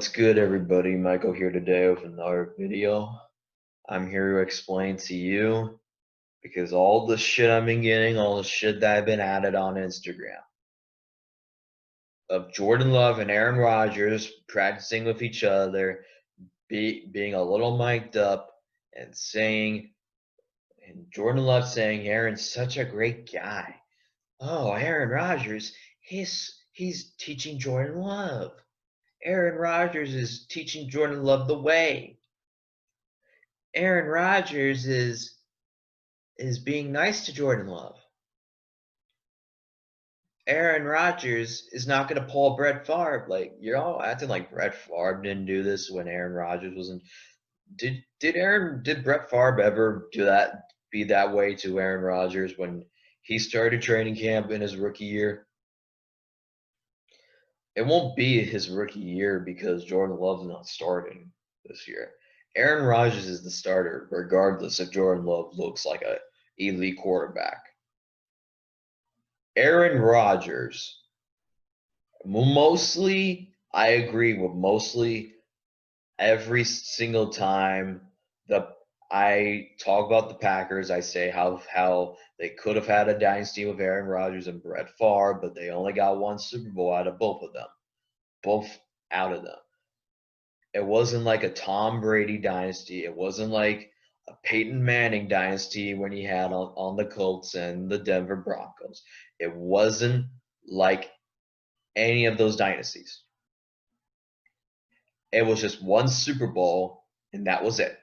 What's good, everybody? Michael here today with another video. I'm here to explain to you because all the shit I've been getting, all the shit that I've been added on Instagram of Jordan Love and Aaron Rodgers practicing with each other, being a little mic'd up, and Jordan Love saying Aaron's such a great guy. Oh, Aaron Rodgers, he's teaching Jordan Love. Aaron Rodgers is teaching Jordan Love the way. Aaron Rodgers is being nice to Jordan Love. Aaron Rodgers is not going to pull Brett Favre. Like, you're all acting like Brett Favre didn't do this when Aaron Rodgers wasn't. Did Brett Favre ever be that way to Aaron Rodgers when he started training camp in his rookie year? It won't be his rookie year because Jordan Love's not starting this year. Aaron Rodgers is the starter, regardless if Jordan Love looks like an elite quarterback. Aaron Rodgers, I agree with mostly every single time I talk about the Packers, I say how they could have had a dynasty with Aaron Rodgers and Brett Favre, but they only got one Super Bowl out of both of them. It wasn't like a Tom Brady dynasty. It wasn't like a Peyton Manning dynasty when he had on the Colts and the Denver Broncos. It wasn't like any of those dynasties. It was just one Super Bowl, and that was it.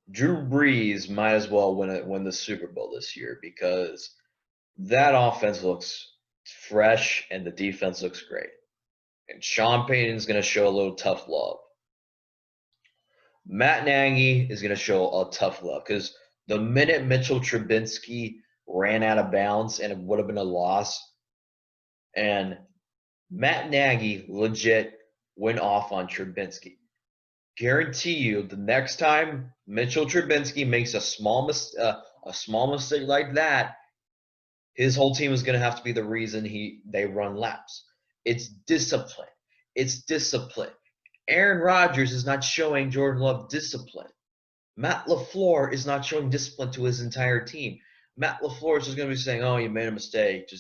Drew Brees might as well win the Super Bowl this year because that offense looks fresh and the defense looks great. And Sean Payton's going to show a little tough love. Matt Nagy is going to show a tough love because the minute Mitchell Trubisky ran out of bounds and it would have been a loss, and Matt Nagy legit went off on Trubisky. Guarantee you, the next time Mitchell Trubisky makes a small mistake like that, his whole team is going to have to be the reason they run laps. It's discipline. It's discipline. Aaron Rodgers is not showing Jordan Love discipline. Matt LaFleur is not showing discipline to his entire team. Matt LaFleur is just going to be saying, "Oh, you made a mistake,"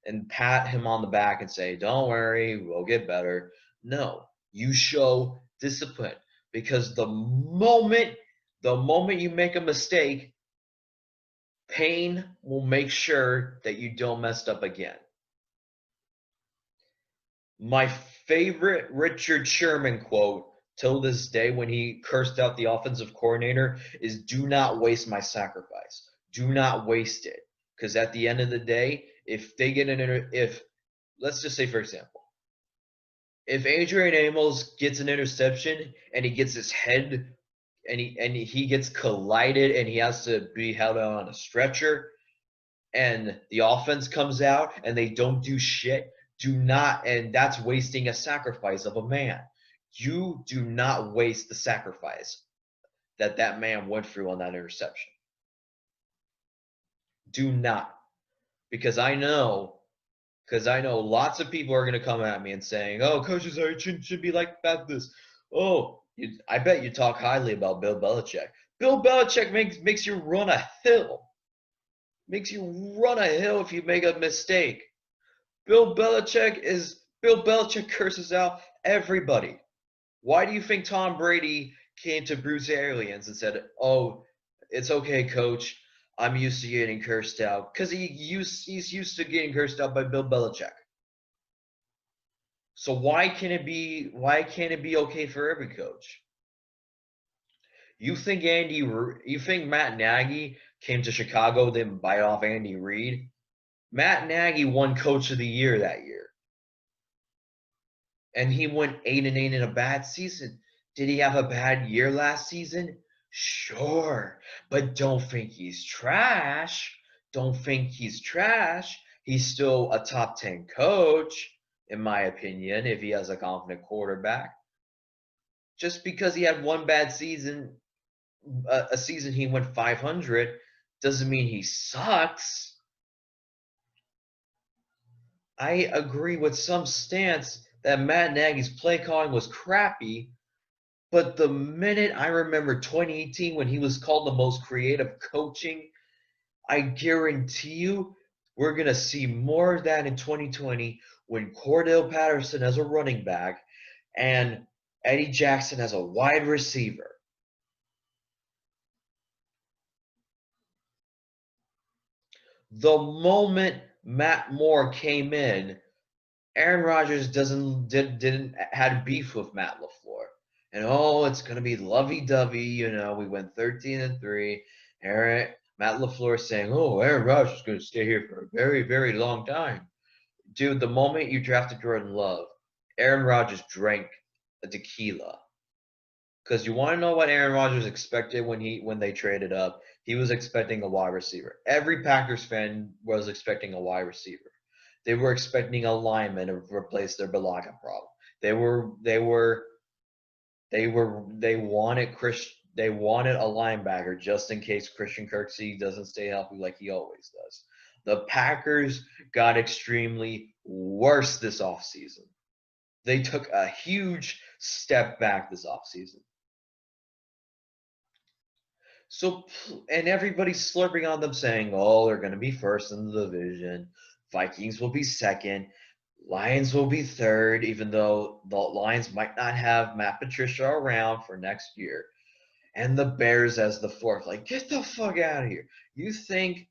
and pat him on the back and say, "Don't worry, we'll get better." No, you show discipline because the moment you make a mistake, Payne will make sure that you don't mess up again. My favorite Richard Sherman quote till this day when he cursed out the offensive coordinator is, "Do not waste my sacrifice. Do not waste it." Because at the end of the day, if they get let's just say, for example, if Adrian Amos gets an interception and he gets his head and he gets collided and he has to be held on a stretcher and the offense comes out and they don't do shit, and that's wasting a sacrifice of a man. You do not waste the sacrifice that man went through on that interception. Do not. Because I know lots of people are going to come at me and saying, "Oh, coaches should be like about this." Oh, I bet you talk highly about Bill Belichick. Bill Belichick makes you run a hill. Makes you run a hill if you make a mistake. Bill Belichick curses out everybody. Why do you think Tom Brady came to Bruce Arians and said, "Oh, it's okay, coach. I'm used to getting cursed out," because he's used to getting cursed out by Bill Belichick. So why can't it be okay for every coach? You think Matt Nagy came to Chicago, then bite off Andy Reid? Matt Nagy won Coach of the Year that year. And he went 8-8 in a bad season. Did he have a bad year last season? Sure. But don't think he's trash. Don't think he's trash. He's still a top 10 coach, in my opinion, if he has a confident quarterback. Just because he had one bad season, a season he went 500, doesn't mean he sucks. I agree with some stance that Matt Nagy's play calling was crappy, but the minute I remember 2018 when he was called the most creative coaching, I guarantee you we're going to see more of that in 2020 when Cordell Patterson as a running back and Eddie Jackson as a wide receiver. The moment Matt Moore came in, Aaron Rodgers didn't had beef with Matt LaFleur. And it's gonna be lovey-dovey, we went 13-3. Matt LaFleur saying, Aaron Rodgers is gonna stay here for a very, very long time. Dude, the moment you drafted Jordan Love, Aaron Rodgers drank a tequila. Because you want to know what Aaron Rodgers expected when they traded up? He was expecting a wide receiver. Every Packers fan was expecting a wide receiver. They were expecting a lineman to replace their Balaga problem. They wanted a linebacker just in case Christian Kirksey doesn't stay healthy like he always does. The Packers got extremely worse this offseason. They took a huge step back this offseason. So, and everybody's slurping on them saying, they're going to be first in the division. Vikings will be second. Lions will be third, even though the Lions might not have Matt Patricia around for next year. And the Bears as the fourth. Like, get the fuck out of here. You think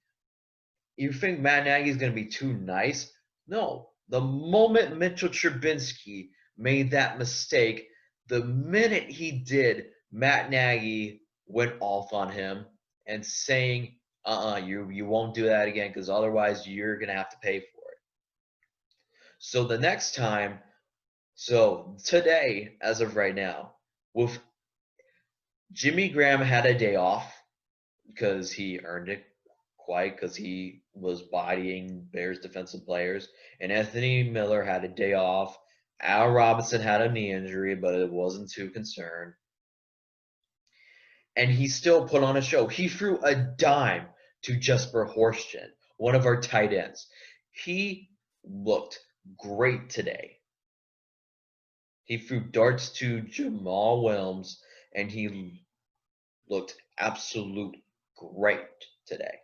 Matt Nagy is going to be too nice? No. The moment Mitchell Trubinsky made that mistake, the minute he did, Matt Nagy went off on him and saying, you won't do that again because otherwise you're going to have to pay for it. So the next time, today, as of right now, with Jimmy Graham had a day off because he earned it because he was bodying Bears defensive players, and Anthony Miller had a day off. Al Robinson had a knee injury, but it wasn't too concerned. And he still put on a show. He threw a dime to Jesper Horston, one of our tight ends. He looked great today. He threw darts to Jamal Williams, and he looked absolute great today.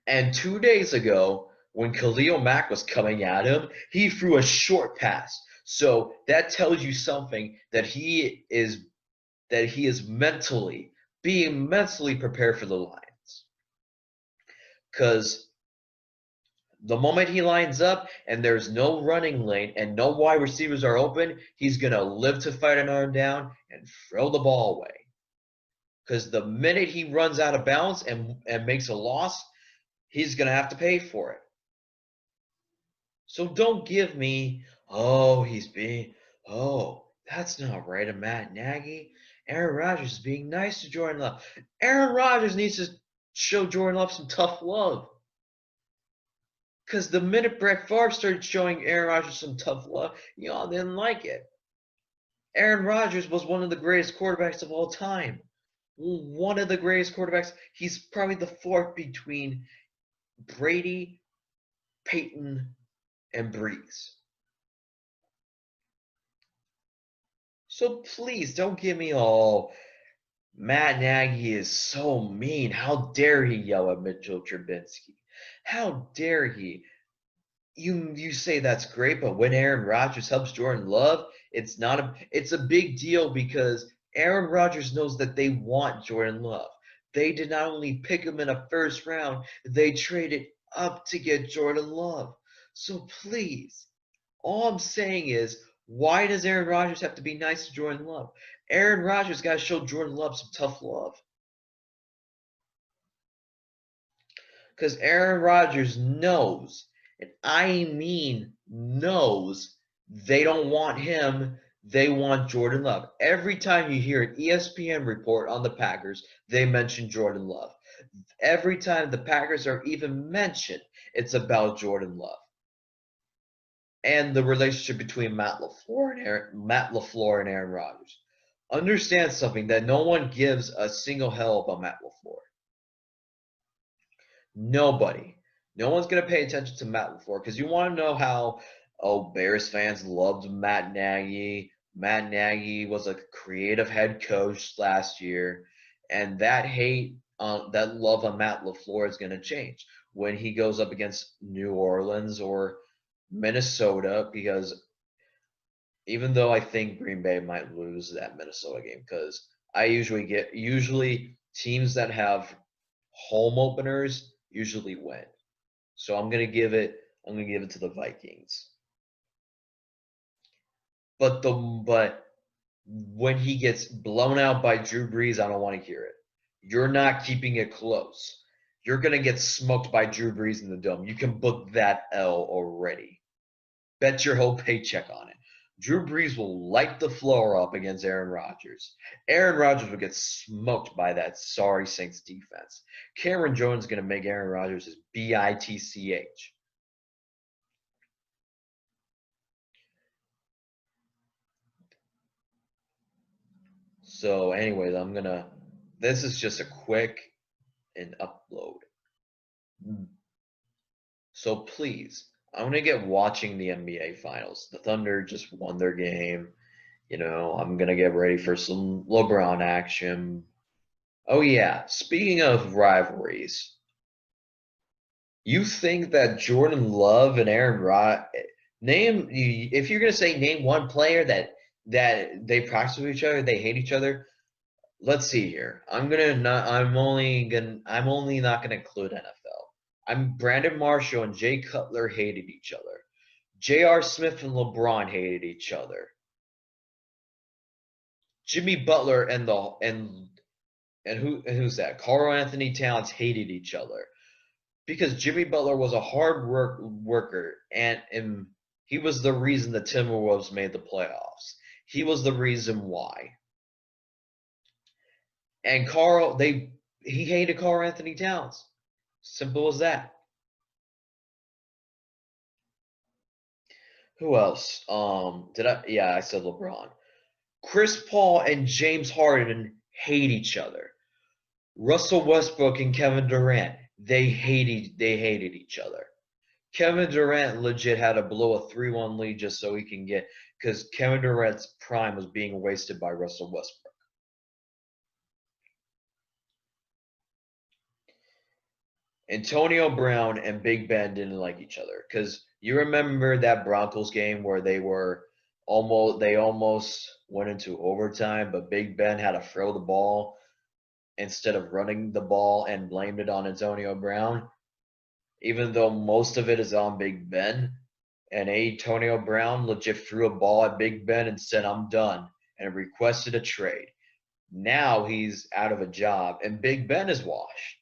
And 2 days ago, when Khalil Mack was coming at him, he threw a short pass. So that tells you something that he is being mentally prepared for the Lions. Because the moment he lines up and there's no running lane and no wide receivers are open, he's going to live to fight an arm down and throw the ball away. Because the minute he runs out of bounds and makes a loss, he's going to have to pay for it. So don't give me, that's not right of Matt Nagy. Aaron Rodgers is being nice to Jordan Love. Aaron Rodgers needs to show Jordan Love some tough love. Because the minute Brett Favre started showing Aaron Rodgers some tough love, y'all didn't like it. Aaron Rodgers was one of the greatest quarterbacks of all time. One of the greatest quarterbacks. He's probably the fourth between Brady, Peyton, and Breeze. So please don't give me Matt Nagy is so mean. How dare he yell at Mitchell Trubinsky? How dare he? You say that's great, but when Aaron Rodgers helps Jordan Love, it's a big deal because Aaron Rodgers knows that they want Jordan Love. They did not only pick him in a first round, they traded up to get Jordan Love. So please, all I'm saying is, why does Aaron Rodgers have to be nice to Jordan Love? Aaron Rodgers got to show Jordan Love some tough love. Because Aaron Rodgers knows, and I mean knows, they don't want him, they want Jordan Love. Every time you hear an ESPN report on the Packers, they mention Jordan Love. Every time the Packers are even mentioned, it's about Jordan Love. And the relationship between Matt LaFleur and Aaron Rodgers. Understand something that no one gives a single hell about Matt LaFleur. Nobody. No one's going to pay attention to Matt LaFleur because you want to know how, Bears fans loved Matt Nagy. Matt Nagy was a creative head coach last year, and that love on Matt LaFleur is going to change when he goes up against New Orleans or Minnesota, because even though I think Green Bay might lose that Minnesota game, because usually teams that have home openers usually win. So I'm gonna give it to the Vikings. But when he gets blown out by Drew Brees, I don't want to hear it. You're not keeping it close. You're gonna get smoked by Drew Brees in the dome. You can book that L already. Bet your whole paycheck on it. Drew Brees will light the floor up against Aaron Rodgers. Aaron Rodgers will get smoked by that sorry Saints defense. Cameron Jordan's going to make Aaron Rodgers his bitch. So, anyways, This is just a quick and upload. So please, I'm gonna get watching the NBA Finals. The Thunder just won their game. I'm gonna get ready for some LeBron action. Oh yeah, speaking of rivalries, you think that Jordan Love and Aaron Rod name if you're gonna say name one player that they practice with each other, they hate each other. Let's see here. I'm only not gonna include NFL. I'm Brandon Marshall and Jay Cutler hated each other. J.R. Smith and LeBron hated each other. Jimmy Butler and who's that? Carl Anthony Towns hated each other because Jimmy Butler was a hard worker, and he was the reason the Timberwolves made the playoffs. He was the reason why. And he hated Carl Anthony Towns. Simple as that. Who else? Did I? Yeah, I said LeBron. Chris Paul and James Harden hate each other. Russell Westbrook and Kevin Durant, they hated each other. Kevin Durant legit had to blow a 3-1 lead just so he can get because Kevin Durant's prime was being wasted by Russell Westbrook. Antonio Brown and Big Ben didn't like each other because you remember that Broncos game where they almost went into overtime, but Big Ben had to throw the ball instead of running the ball and blamed it on Antonio Brown, even though most of it is on Big Ben. And Antonio Brown legit threw a ball at Big Ben and said, "I'm done," and requested a trade. Now he's out of a job, and Big Ben is washed.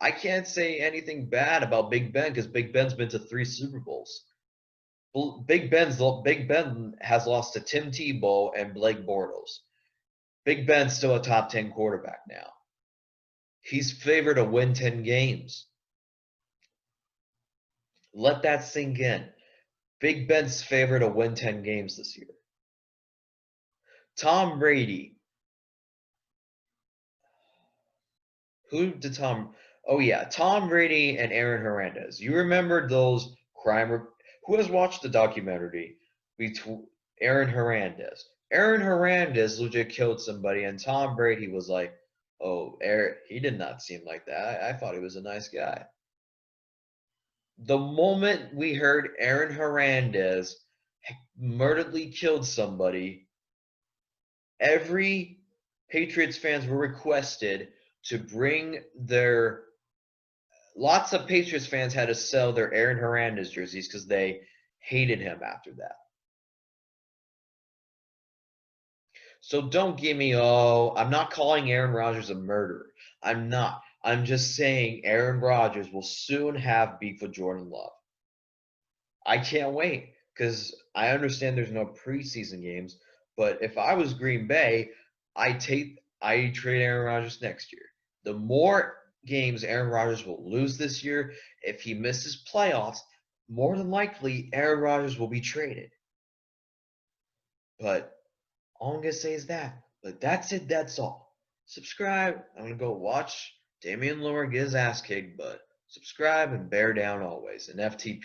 I can't say anything bad about Big Ben because Big Ben's been to 3 Super Bowls. Big Ben has lost to Tim Tebow and Blake Bortles. Big Ben's still a top 10 quarterback now. He's favored to win 10 games. Let that sink in. Big Ben's favored to win 10 games this year. Tom Brady. Who did Tom? Oh yeah, Tom Brady and Aaron Hernandez. You remember those crime? Who has watched the documentary between Aaron Hernandez? Aaron Hernandez legit killed somebody, and Tom Brady was like, "Oh, Aaron, he did not seem like that. I thought he was a nice guy." The moment we heard Aaron Hernandez murderedly killed somebody, every Patriots fans were requested to bring their lots of Patriots fans had to sell their Aaron Hernandez jerseys because they hated him after that. So don't give me, I'm not calling Aaron Rodgers a murderer. I'm not. I'm just saying Aaron Rodgers will soon have beef with Jordan Love. I can't wait because I understand there's no preseason games, but if I was Green Bay, I trade Aaron Rodgers next year. The more games Aaron Rodgers will lose this year, if he misses playoffs, more than likely Aaron Rodgers will be traded. But all I'm gonna say is that. But that's it. That's all. Subscribe. I'm gonna go watch Damian Lillard get his ass kicked, but Subscribe and bear down always. And FTP.